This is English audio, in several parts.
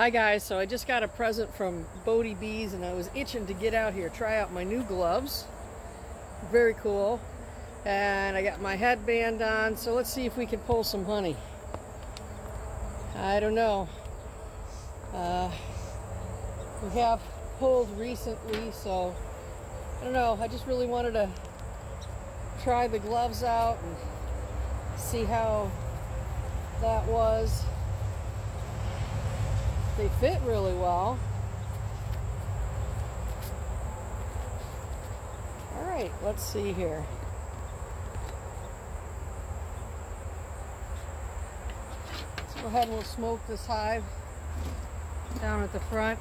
Hi guys, so I just got a present from Bodie Bees and I was itching to get out here, try out my new gloves. Very cool. And I got my headband on, so let's see if we can pull some honey. I don't know. We have pulled recently, so I don't know. I just really wanted to try the gloves out and see how that was. They fit really well. All right, let's see here. Let's go ahead and we'll smoke this hive down at the front.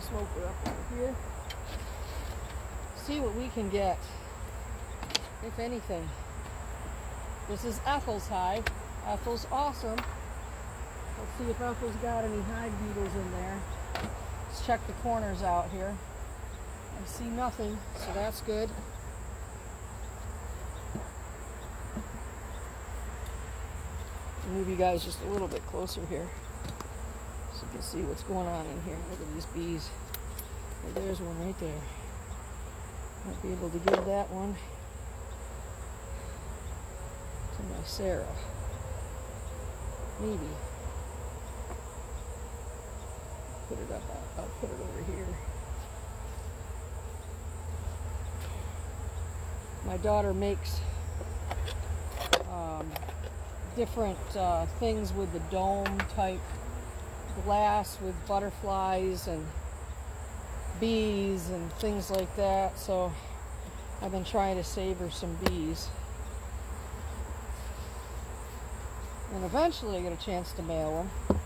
Smoke it up over here. See what we can get, if anything. This is Ethel's hive. Ethel's awesome. Let's see if Ethel's got any hive beetles in there. Let's check the corners out here. I see nothing, so that's good. I'll move you guys just a little bit closer here so you can see what's going on in here. Look at these bees. Oh, there's one right there. Might be able to give that one to my Sarah. Maybe. Put it up. I'll put it over here. My daughter makes different things with the dome type glass with butterflies and bees and things like that. So I've been trying to save her some bees. And eventually I get a chance to mail them.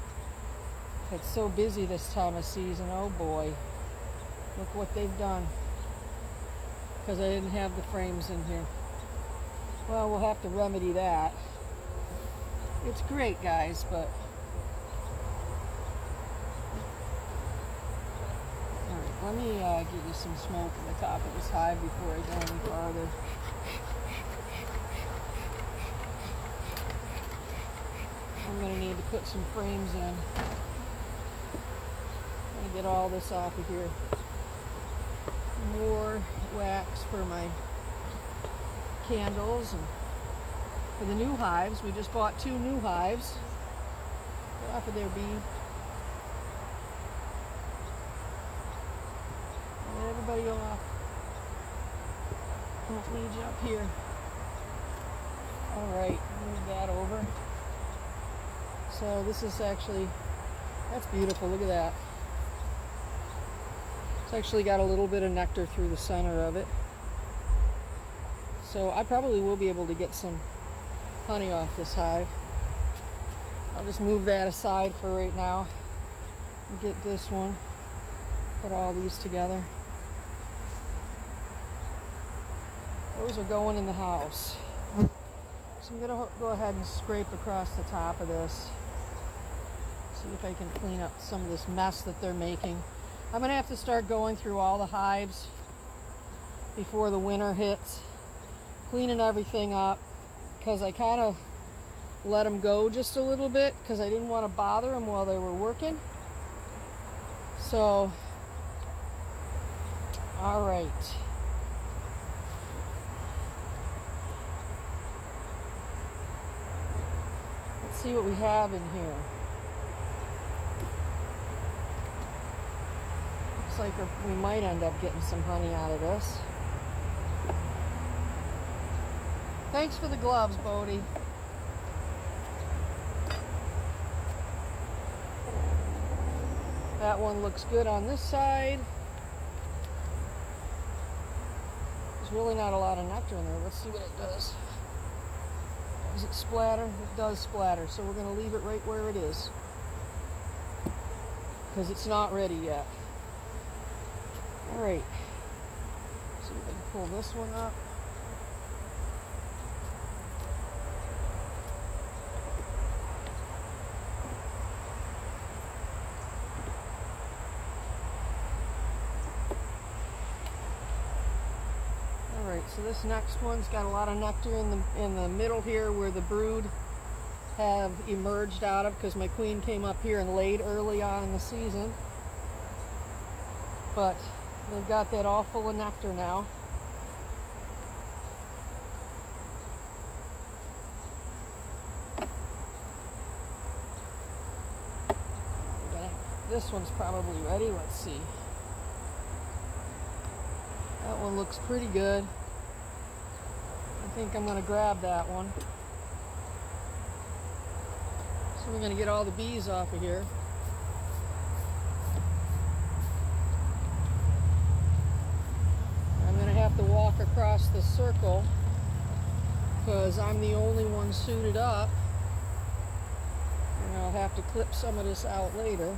It's so busy this time of season. Oh boy. Look what they've done. Because I didn't have the frames in here. Well, we'll have to remedy that. It's great, guys, but... Alright, let me give you some smoke at the top of this hive before I go any farther. I'm going to need to put some frames in. Let me get all this off of here. More wax for my candles and for the new hives. We just bought 2 new hives. Get off of there, bee. Let everybody off. Don't need you up here. Alright, move that over. So this is actually, that's beautiful, look at that. It's actually got a little bit of nectar through the center of it. So I probably will be able to get some honey off this hive. I'll just move that aside for right now. And get this one, put all these together. Those are going in the house. So I'm gonna go ahead and scrape across the top of this. See if I can clean up some of this mess that they're making. I'm going to have to start going through all the hives before the winter hits, cleaning everything up, because I kind of let them go just a little bit because I didn't want to bother them while they were working. So, all right. Let's see what we have in here. Looks like we might end up getting some honey out of this. Thanks for the gloves, Bodie. That one looks good on this side. There's really not a lot of nectar in there. Let's see what it does. Does it splatter? It does splatter, so we're going to leave it right where it is because it's not ready yet. Alright, see if I can pull this one up. Alright, so this next one's got a lot of nectar in the middle here where the brood have emerged out of, because my queen came up here and laid early on in the season. But they've got that all full of nectar now. This one's probably ready. Let's see. That one looks pretty good. I think I'm going to grab that one. So we're going to get all the bees off of here. I'm going to have to walk across the circle because I'm the only one suited up. And I'll have to clip some of this out later.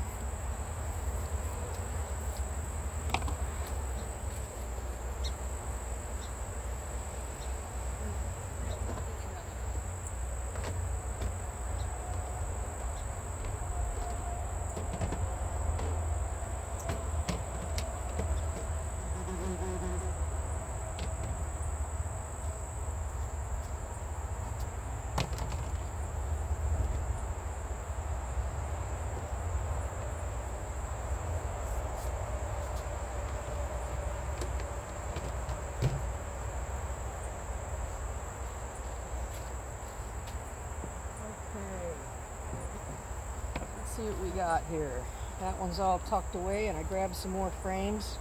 See what we got here. That one's all tucked away, and I grabbed some more frames.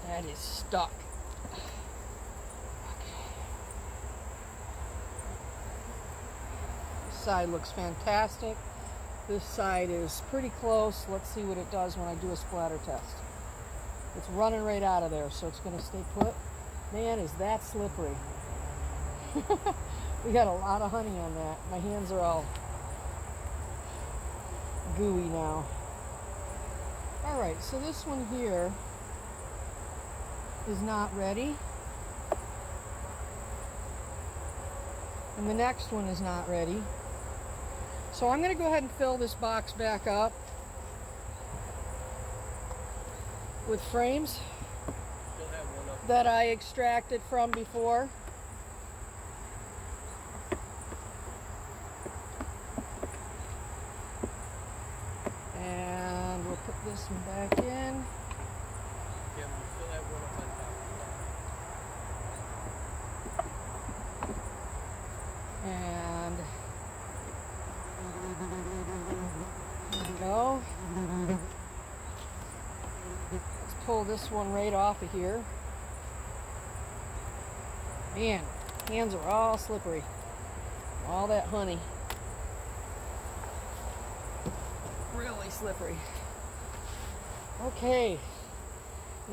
That is stuck. Okay. This side looks fantastic. This side is pretty close. Let's see what it does when I do a splatter test. It's running right out of there, so it's going to stay put. Man, is that slippery. We got a lot of honey on that. My hands are all gooey now. Alright, so this one here is not ready. And the next one is not ready. So I'm going to go ahead and fill this box back up with frames that I extracted from before. And we'll put this one back in. Yeah, we still have one up on And there we go. Let's pull this one right off of here. Man, hands are all slippery. All that honey. Really slippery. Okay,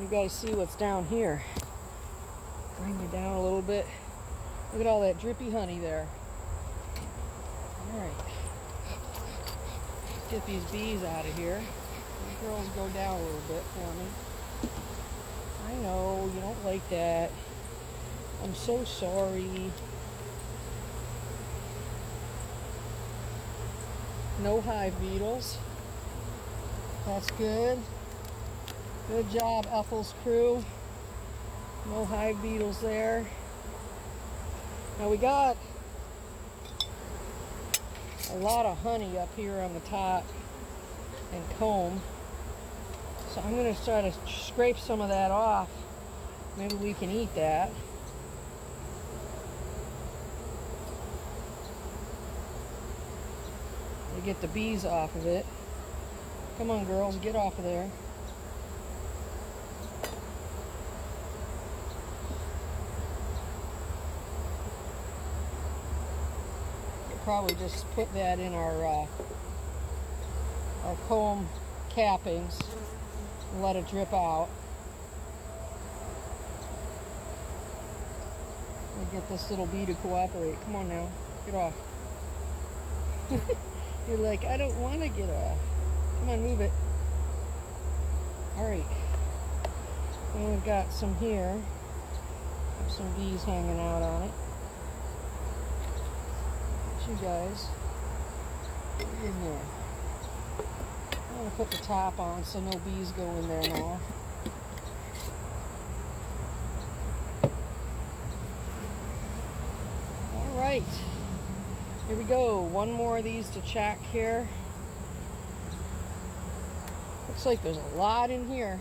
you guys see what's down here. Bring you down a little bit. Look at all that drippy honey there. Alright. Let's get these bees out of here. These girls go down a little bit for me. I know, you don't like that. I'm so sorry. No hive beetles. That's good. Good job, Ethel's crew. No hive beetles there. Now we got a lot of honey up here on the top and comb. So I'm going to try to scrape some of that off. Maybe we can eat that. To get the bees off of it. Come on, girls, get off of there. We'll probably just put that in our comb cappings and let it drip out. We'll get this little bee to cooperate. Come on now, get off. You're like, I don't want to get off. Come on, move it. Alright. And we've got some here. Have some bees hanging out on it. Get you guys in there. I'm going to put the top on so no bees go in there now. right. Here we go. One more of these to check here. Looks like there's a lot in here.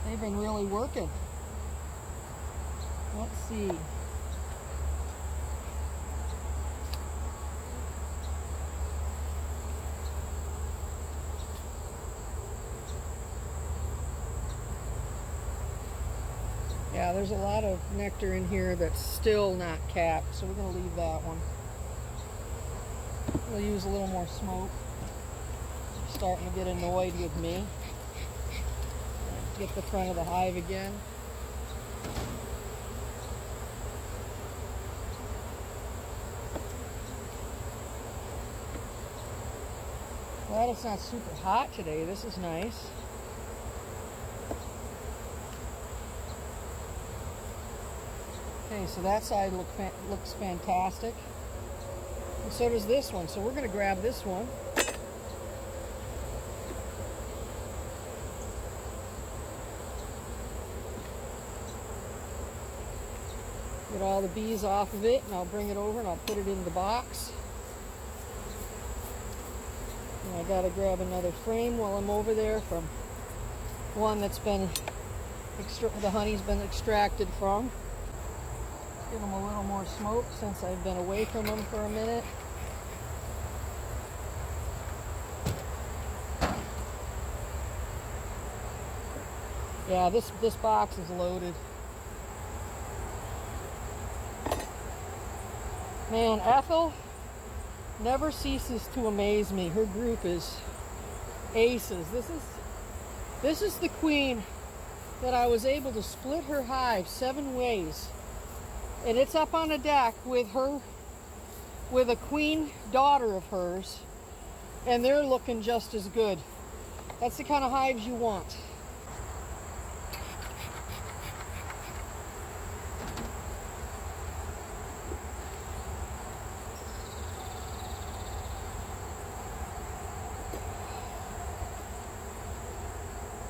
They've been really working. Let's see. Yeah, there's a lot of nectar in here that's still not capped, so we're going to leave that one. We'll use a little more smoke. It's starting to get annoyed with me. Get the front of the hive again. Glad it's not super hot today. This is nice. Okay, so that side looks fantastic. And so does this one. So we're going to grab this one. Get all the bees off of it, and I'll bring it over and I'll put it in the box. And I gotta grab another frame while I'm over there from one that's been the honey's been extracted from. Give them a little more smoke since I've been away from them for a minute. Yeah, this box is loaded. Man, Ethel never ceases to amaze me. Her group is aces. This is the queen that I was able to split her hive 7 ways. And it's up on the deck with a queen daughter of hers, and they're looking just as good. That's the kind of hives you want.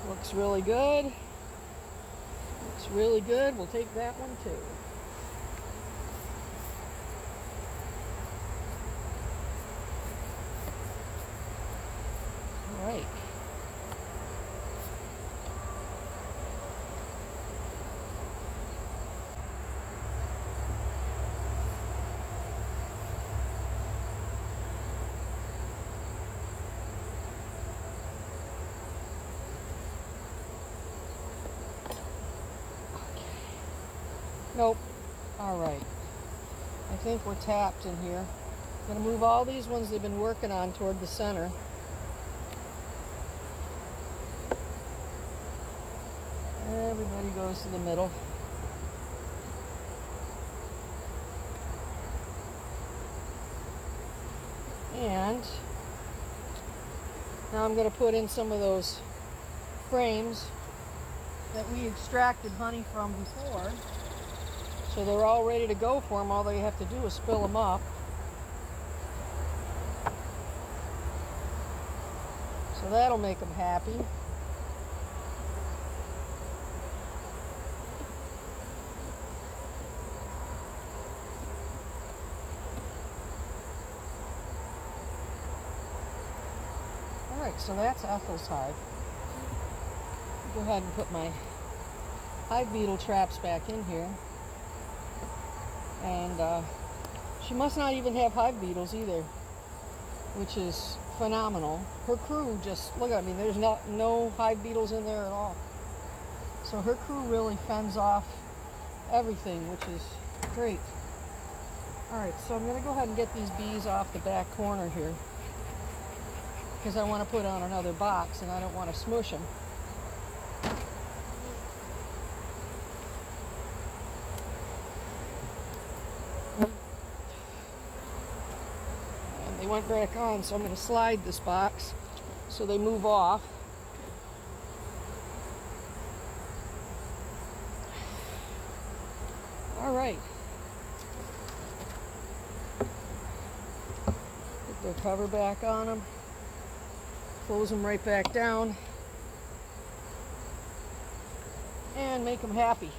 Looks really good. Looks really good. We'll take that one too. All right. Nope. All right. I think we're tapped in here. I'm going to move all these ones they've been working on toward the center. Everybody goes to the middle. And now I'm going to put in some of those frames that we extracted honey from before. So they're all ready to go for them. All they have to do is fill them up. So that'll make them happy. All right, so that's Ethel's hive. Go ahead and put my hive beetle traps back in here. And she must not even have hive beetles either, which is phenomenal. Her crew just, look at me, there's no hive beetles in there at all. So her crew really fends off everything, which is great. All right, so I'm gonna go ahead and get these bees off the back corner here because I want to put on another box and I don't want to smush them. They went back on, so I'm going to slide this box so they move off. All right. Put their cover back on them. Close them right back down. And make them happy.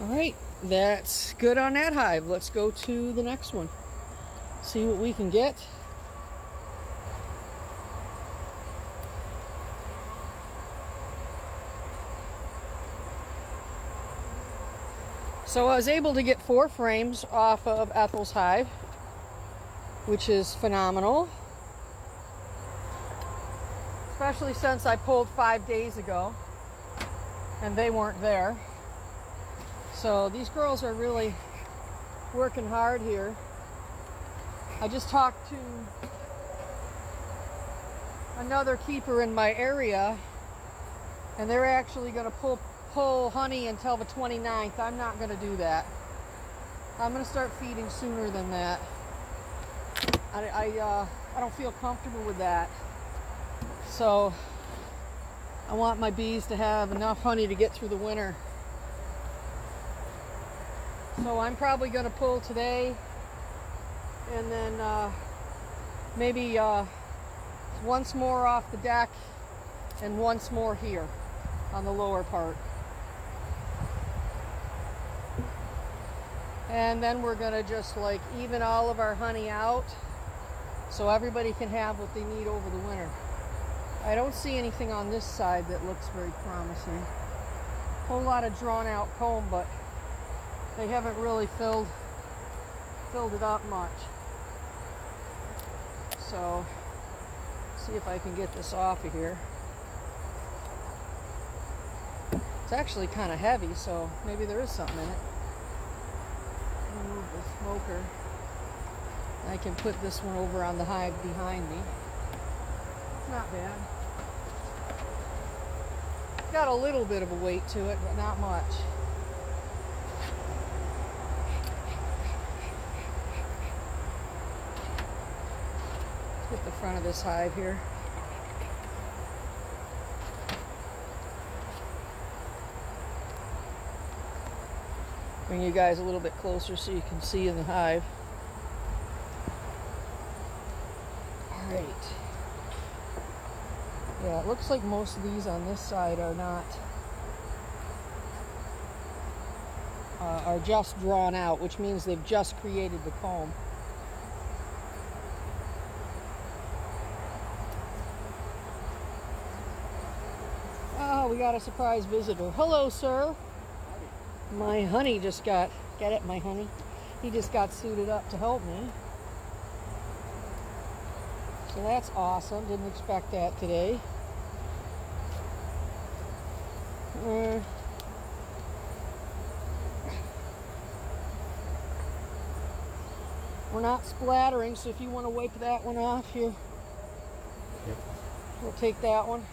All right. that's good on that hive. Let's go to the next one. See what we can get. So I was able to get 4 frames off of Ethel's hive, which is phenomenal. Especially since I pulled 5 days ago and they weren't there. So these girls are really working hard here. I just talked to another keeper in my area and they're actually going to pull honey until the 29th. I'm not going to do that. I'm going to start feeding sooner than that. I don't feel comfortable with that. So I want my bees to have enough honey to get through the winter. So I'm probably going to pull today and then maybe once more off the deck and once more here on the lower part. And then we're going to just like even all of our honey out so everybody can have what they need over the winter. I don't see anything on this side that looks very promising. A whole lot of drawn out comb, but they haven't really filled it up much. So, see if I can get this off of here. It's actually kind of heavy, so maybe there is something in it. Move the smoker. I can put this one over on the hive behind me. It's not bad. It's got a little bit of a weight to it, but not much. Let's get the front of this hive here. Bring you guys a little bit closer so you can see in the hive. All right. Yeah, it looks like most of these on this side are not, are just drawn out, which means they've just created the comb. Oh, we got a surprise visitor. Hello, sir. My honey just got, get it, my honey? He just got suited up to help me. So that's awesome. Didn't expect that today. We're not splattering, so if you want to wipe that one off here, yep. We'll take that one.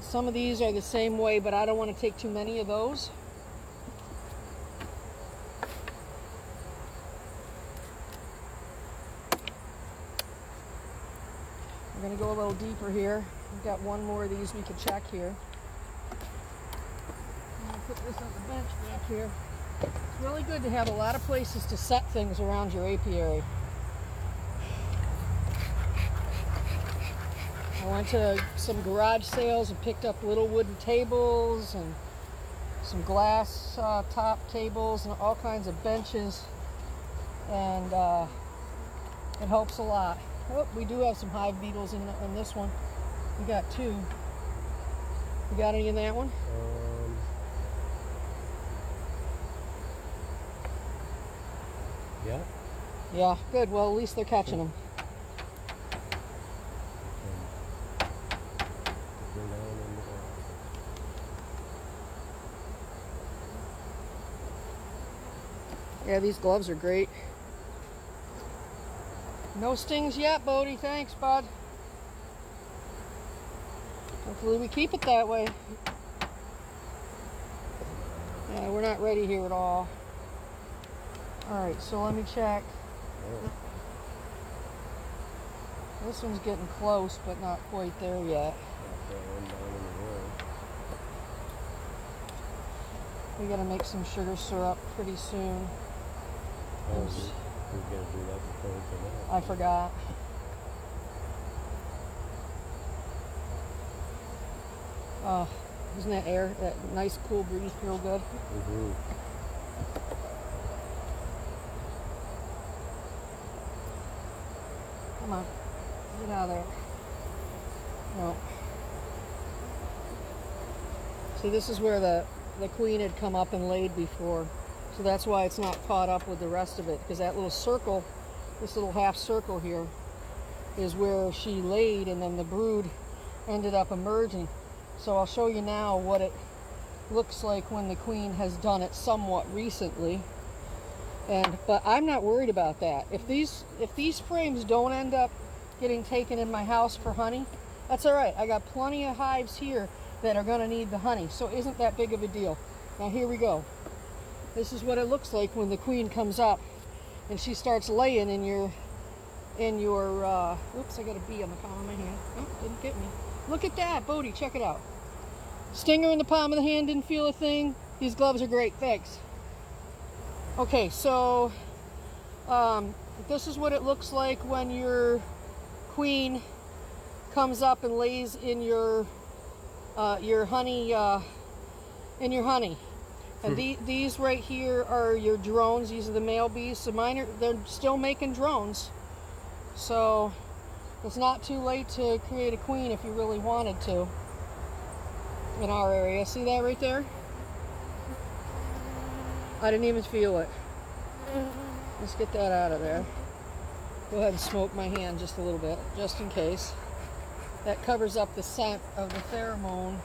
Some of these are the same way, but I don't want to take too many of those. We're going to go a little deeper here. We've got one more of these we can check here. I'm going to put this on the bench back here. It's really good to have a lot of places to set things around your apiary. I went to some garage sales and picked up little wooden tables and some glass top tables and all kinds of benches, and it helps a lot. Oh, we do have some hive beetles in this one. We got 2. You got any in that one? Yeah. Yeah, good. Well, at least they're catching them. Yeah, these gloves are great. No stings yet, Bodie. Thanks, bud. Hopefully we keep it that way. Yeah, we're not ready here at all. Alright, so let me check. This one's getting close, but not quite there yet. We gotta make some sugar syrup pretty soon. We're gonna do that before we come out. I forgot. Isn't that air, that nice cool breeze feel good? Mm-hmm. Come on, get out of there. No. See, this is where the queen had come up and laid before. So that's why it's not caught up with the rest of it, because that little circle, this little half circle here, is where she laid, and then the brood ended up emerging. So I'll show you now what it looks like when the queen has done it somewhat recently. But I'm not worried about that. If these frames don't end up getting taken in my house for honey, that's all right. I got plenty of hives here that are going to need the honey, so it isn't that big of a deal. Now here we go. This is what it looks like when the queen comes up and she starts laying in your oops, I got a bee on the palm of my hand. Oh, didn't get me. Look at that, Bodie, check it out. Stinger in the palm of the hand, didn't feel a thing. These gloves are great, thanks. Okay, so this is what it looks like when your queen comes up and lays in your honey, And these right here are your drones. These are the male bees. So they're still making drones. So it's not too late to create a queen if you really wanted to in our area. See that right there? I didn't even feel it. Let's get that out of there. Go ahead and smoke my hand just a little bit, just in case. That covers up the scent of the pheromone,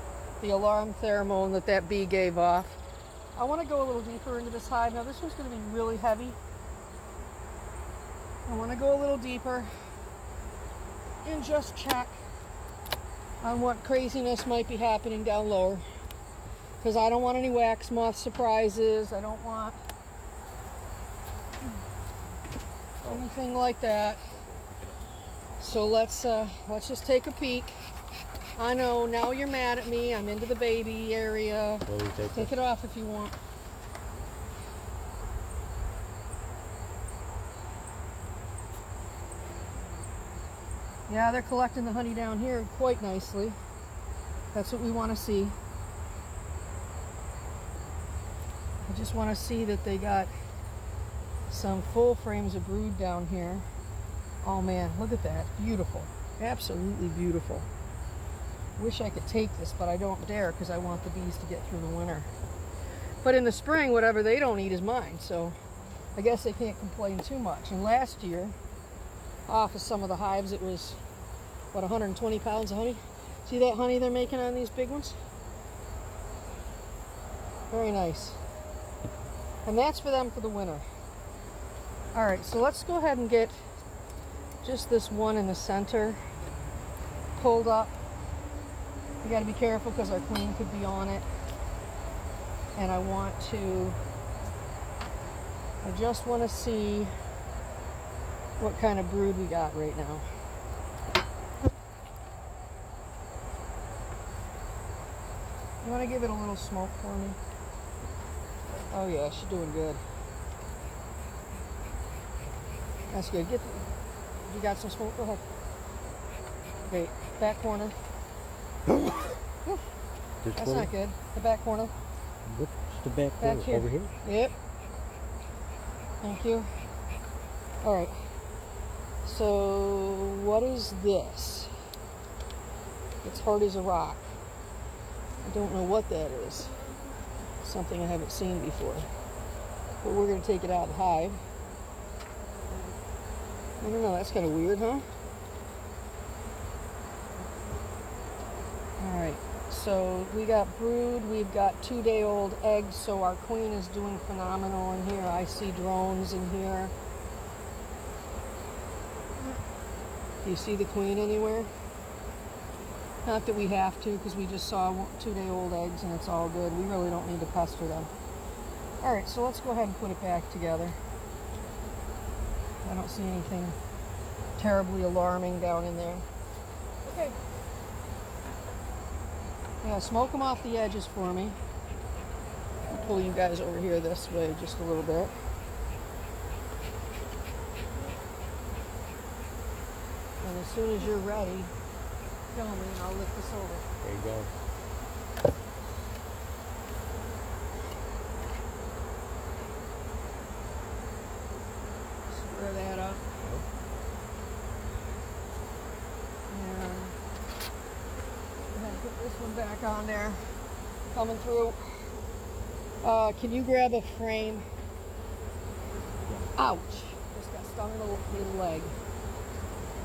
the alarm pheromone that bee gave off. I want to go a little deeper into this hive. Now this one's going to be really heavy. I want to go a little deeper and just check on what craziness might be happening down lower. Because I don't want any wax moth surprises. I don't want anything like that. So let's just take a peek. I know, now you're mad at me. I'm into the baby area. Take it off if you want. Yeah, they're collecting the honey down here quite nicely. That's what we want to see. I just want to see that they got some full frames of brood down here. Oh man, look at that. Beautiful. Absolutely beautiful. Wish I could take this, but I don't dare because I want the bees to get through the winter. But in the spring, whatever they don't eat is mine, so I guess they can't complain too much. And last year, off of some of the hives, it was, what, 120 pounds of honey? See that honey they're making on these big ones? Very nice. And that's for them for the winter. All right, so let's go ahead and get just this one in the center pulled up. You got to be careful because our queen could be on it. And I just want to see what kind of brood we got right now. You want to give it a little smoke for me? Oh yeah, she's doing good. That's good. You got some smoke? Go ahead. Okay, back corner. That's not good. The back corner. What's the back corner? Here. Over here? Yep. Thank you. All right. So what is this? It's hard as a rock. I don't know what that is. Something I haven't seen before. But we're going to take it out of the hive. I don't know. That's kind of weird, huh? All right. So we got brood. We've got 2-day-old eggs. So our queen is doing phenomenal in here. I see drones in here. Do you see the queen anywhere? Not that we have to, because we just saw 2-day-old eggs and it's all good. We really don't need to pester them. All right, so let's go ahead and put it back together. I don't see anything terribly alarming down in there. Okay. Yeah, smoke them off the edges for me. I'll pull you guys over here this way just a little bit. And as soon as you're ready, tell me and I'll lift this over. There you go. Square that up. And go ahead and put this one back on there. Coming through. Can you grab a frame? Ouch. Just got stung in the leg.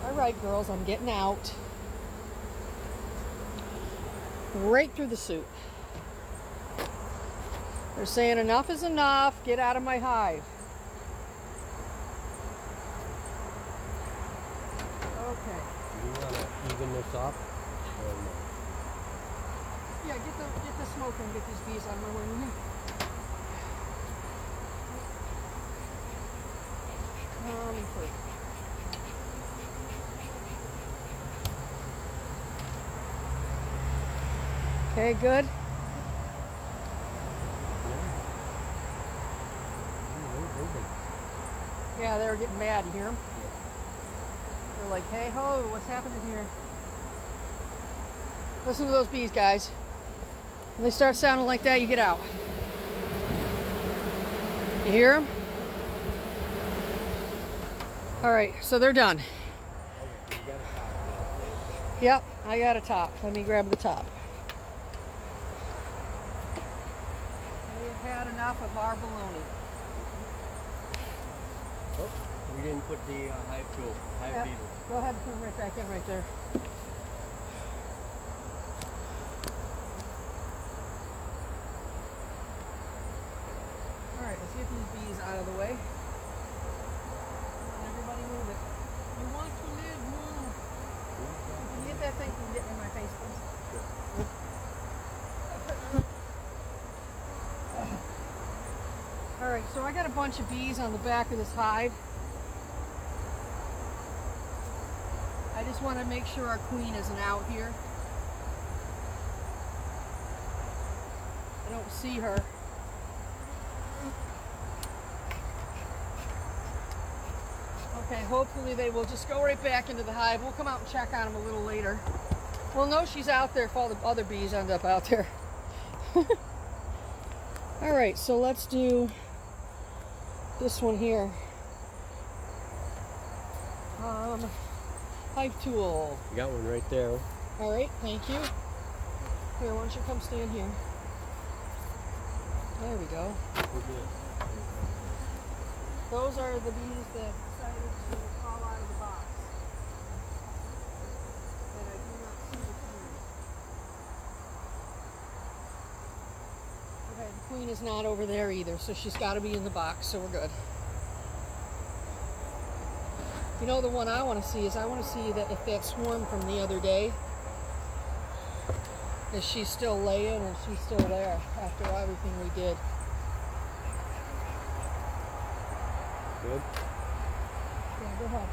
All right, girls, I'm getting out. Right through the suit. They're saying enough is enough. Get out of my hive. Okay. Do you want to even this up? Or no? Yeah, get the smoke and get these bees out of my way. Through. Okay, good. Yeah, they were getting mad. You hear them? They're like, hey ho, what's happening here? Listen to those bees, guys. When they start sounding like that, you get out. You hear them? All right, so they're done. Yep, I got a top. Let me grab the top. We've had enough of our baloney. Oh, we didn't put the hive tool, hive beetle. Go ahead and put them right back in right there. All right, let's get these bees out of the way. Everybody move it. You want to live, move. Can you get that thing from getting in my face, please? All right, so I got a bunch of bees on the back of this hive. I just want to make sure our queen isn't out here. I don't see her. Okay, hopefully they will just go right back into the hive. We'll come out and check on them a little later. We'll know she's out there if all the other bees end up out there. All right, so let's do this one here. Hive tool. You got one right there. All right, thank you. Here, why don't you come stand here? There we go. Those are the bees that decided to fall out of the box. And I do not see the queen. Okay, the queen is not over there either, so she's got to be in the box, so we're good. You know, the one I want to see is I want to see that if that swarm from the other day, is she still laying and she's still there after everything we did. Good. Yeah, go ahead.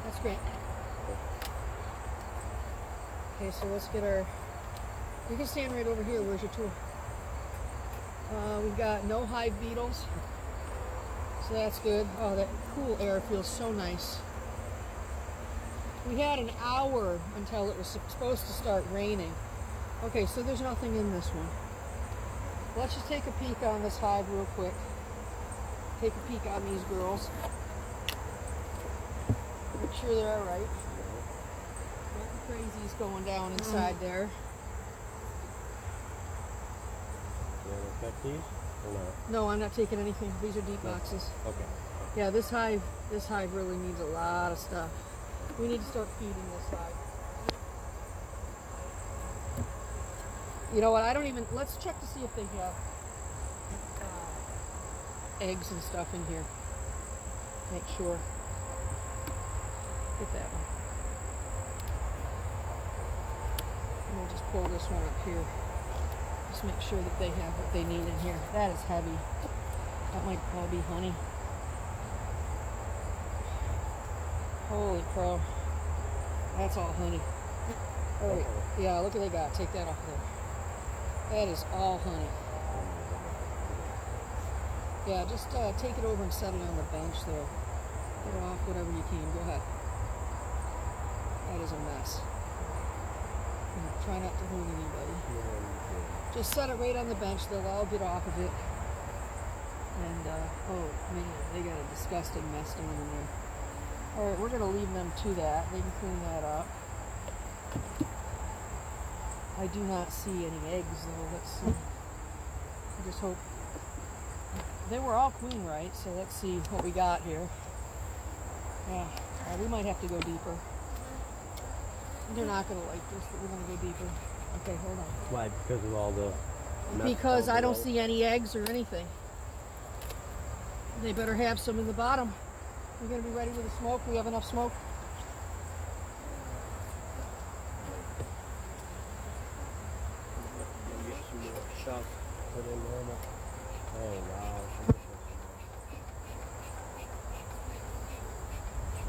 That's great. Okay, so let's get our... You can stand right over here. Where's your tool? We've got no hive beetles. So that's good. Oh, that cool air feels so nice. We had an hour until it was supposed to start raining. Okay, so there's nothing in this one. Let's just take a peek on this hive real quick. Take a peek on these girls. Make sure they're all right. Nothing crazy's going down inside there. You want to cut these or not? No, I'm not taking anything. These are deep boxes. Okay. Yeah, this hive really needs a lot of stuff. We need to start feeding this hive. You know what? Let's check to see if they have eggs and stuff in here. Make sure. Get that one. And we'll just pull this one up here. Just make sure that they have what they need in here. That is heavy. That might all be honey. Holy crow. That's all honey. All right. Yeah, look what they got. Take that off there. That is all honey. Yeah, just take it over and set it on the bench there. Get it off whatever you can. Go ahead. That is a mess. Try not to hurt anybody. Just set it right on the bench. They'll all get off of it. And Oh man, they got a disgusting mess down in there. Alright, we're gonna leave them to that. They can clean that up. I do not see any eggs though. Let's see. I just hope they were all queen right, so let's see what we got here. Yeah, we might have to go deeper. They're not gonna like this, but we're gonna go deeper. Okay, hold on. Why? Because of all the Because I don't see any eggs or anything. They better have some in the bottom. We're gonna be ready with the smoke. We have enough smoke. Get some more stuff put in there. Oh wow.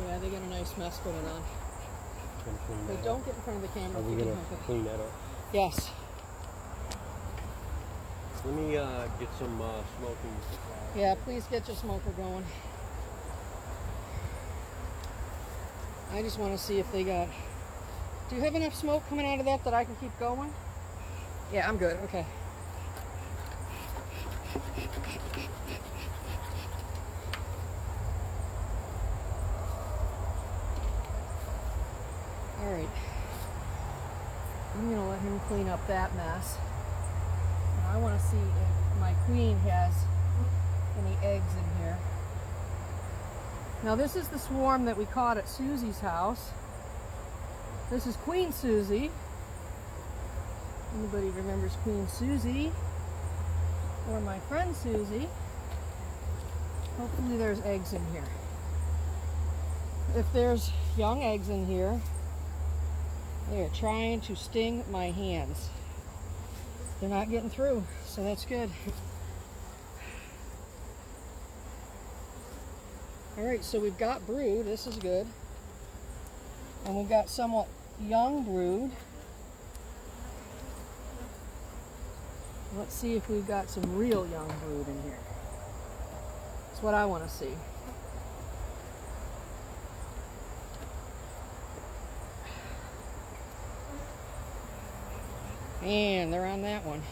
Yeah, they got a nice mess going on. Gonna clean But that don't up. get in front of the camera. Are if we you can gonna help it. clean that up? Yes. Let me get some smoking supplies. Yeah, please get your smoker going. I just want to see if they got... Do you have enough smoke coming out of that I can keep going? Yeah, I'm good. Okay. All right. I'm going to let him clean up that mess. And I want to see if my queen has any eggs in here. Now this is the swarm that we caught at Susie's house. This is Queen Susie. Anybody remembers Queen Susie? Or my friend Susie? Hopefully there's eggs in here. If there's young eggs in here, they are trying to sting my hands. They're not getting through, so that's good. All right, so we've got brood. This is good. And we've got somewhat young brood. Let's see if we've got some real young brood in here. That's what I want to see. And they're on that one.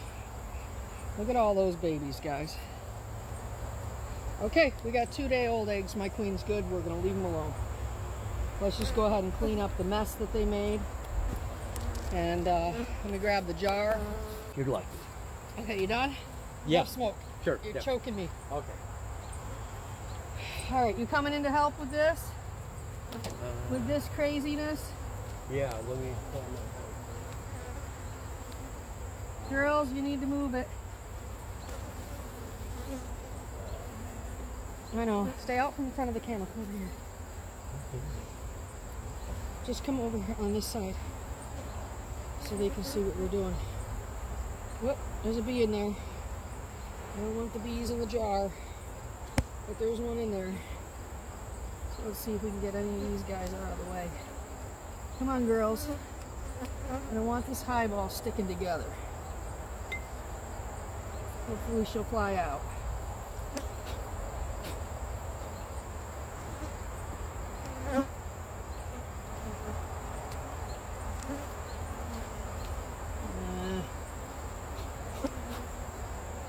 Look at all those babies, guys. Okay, we got 2-day-old eggs. My queen's good. We're going to leave them alone. Let's just go ahead and clean up the mess that they made. And let me grab the jar. You're lucky. Okay, you done? Yeah. Enough smoke. Sure. You're yeah. choking me. Okay. All right, you coming in to help with this? With this craziness? Yeah, let me pull my phone. Girls, you need to move it. I know. Stay out from in front of the camera. Come over here. Just come over here on this side so they can see what we're doing. Whoop, there's a bee in there. I don't want the bees in the jar, but there's one in there. So let's see if we can get any of these guys out of the way. Come on, girls. I don't want this highball sticking together. Hopefully she'll fly out.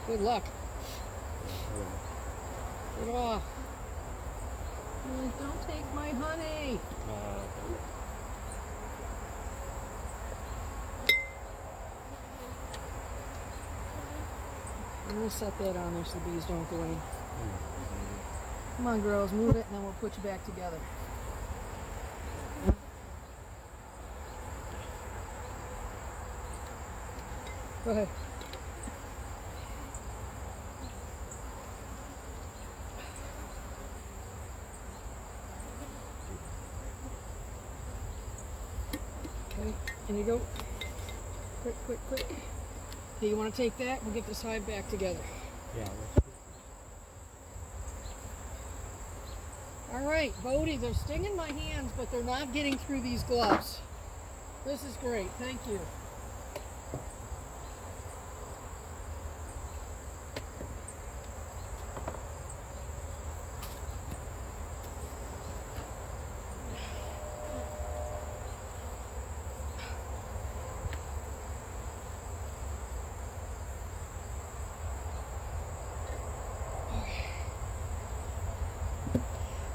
Good luck. Get off. Don't take my honey. I'm going to set that on there so the bees don't go in. Come on, girls, move it, and then we'll put you back together. Go ahead. Okay, and you go. Quick, quick, quick. Okay, you want to take that? We'll get this hive back together. Yeah. All right, Bodie, they're stinging my hands, but they're not getting through these gloves. This is great. Thank you.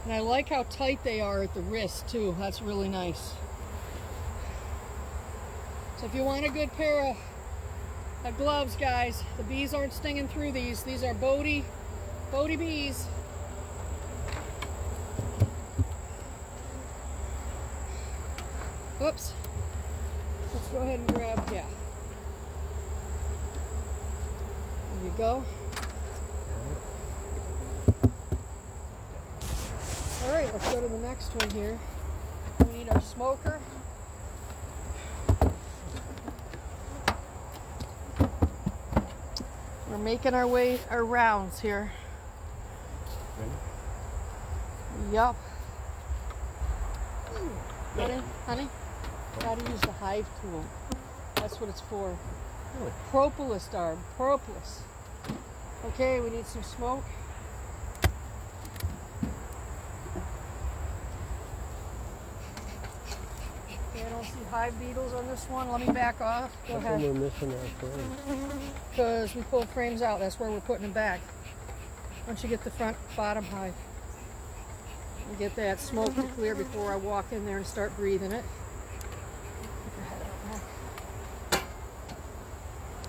And I like how tight they are at the wrist too. That's really nice. So if you want a good pair of gloves, guys, the bees aren't stinging through these. These are Bodie bees. Oops. Let's go ahead and grab, yeah. There you go. All right, let's go to the next one here. We need our smoker. We're making our way, our rounds here. Ready? Yup. Honey, gotta use the hive tool. That's what it's for. Really? Propolis, darn, propolis. Okay, we need some smoke. Okay, I don't see hive beetles on this one. Let me back off. Go How come ahead. we're missing our frame? Because we pulled frames out. That's where we're putting them back. Once you get the front bottom hive. And get that smoke to clear before I walk in there and start breathing it.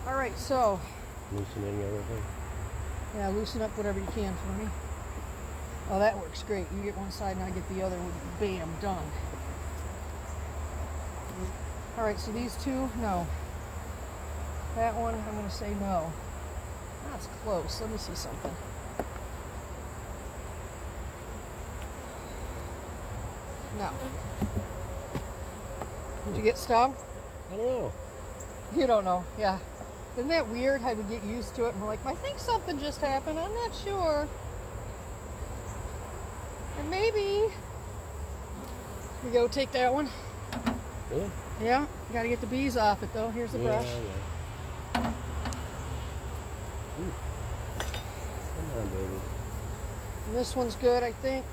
All right, so Loosening everything? yeah, loosen up whatever you can for me. Oh, that works great. You get one side and I get the other. Bam, done. All right, so these two, no. That one, I'm going to say no. That's close. Let me see something. No. Did you get stung? I don't know. You don't know, yeah. Isn't that weird how we get used to it and we're like, I think something just happened. I'm not sure. And maybe. We go take that one. Really? Yeah, you gotta get the bees off it though. Here's the brush. Yeah. Ooh. Come on, baby. And this one's good, I think.